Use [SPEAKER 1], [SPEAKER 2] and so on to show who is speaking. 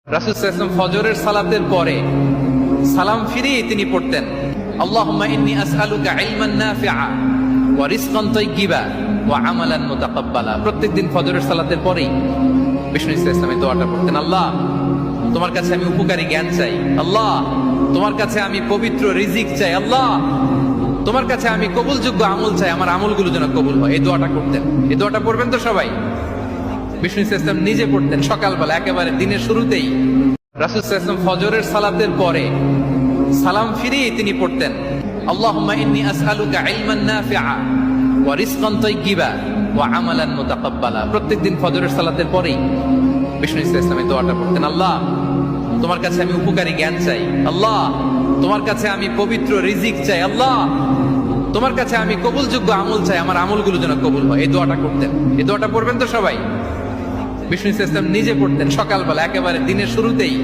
[SPEAKER 1] রাসূল সাল্লাল্লাহু আলাইহি ওয়াসাল্লাম ফজরের সালাতের পরে সালাম ফিরিয়ে তিনি পড়তেন, আল্লাহুম্মা ইন্নী আসআলুকা ইলমান নাফিআ ওয়া রিজকান তাইয়্যিবা ওয়া আমালান মুতাকাব্বালা। প্রত্যেকদিন ফজরের সালাতের পরেই বিষ্ণু ইসলামের দোয়াটা পড়তেন, আল্লাহ তোমার কাছে আমি উপকারী জ্ঞান চাই, আল্লাহ তোমার কাছে আমি পবিত্র রিজিক চাই, আল্লাহ তোমার কাছে আমি কবুলযোগ্য আমল চাই, আমার আমলগুলো যেন কবুল হয়। এই দোয়াটা করতেন। এই দোয়াটা পড়বেন তো সবাই। বিষ্ণু ইসলাম নিজে পড়তেন সকালবেলা, একেবারে দিনের শুরুতেই। রাসূল সাল্লাল্লাহু আলাইহি ওয়াসাল্লাম ফজরের সালাতের পরে সালাম ফিরিয়ে তিনি পড়তেন, আল্লাহুম্মা ইন্নী আসআলুকা ইলমান নাফিআ ওয়া রিজকান তাইয়্যিবা ওয়া আমালান মুতাকাব্বালা। প্রত্যেকদিন ফজরের সালাতের পরেই বিষ্ণু ইসলামের দোয়াটা পড়তেন, আল্লাহ তোমার কাছে আমি উপকারী জ্ঞান চাই, আল্লাহ তোমার কাছে আমি পবিত্র রিজিক চাই, আল্লাহ তোমার কাছে আমি কবুলযোগ্য আমল চাই, আমার আমলগুলো যেন কবুল হয়। এই দোয়াটা করতেন। এই দোয়াটা পড়বেন তো সবাই। বিষ্ণু ইসলাম নিজে পড়তেন সকালবেলা, একেবারে দিনের শুরুতেই।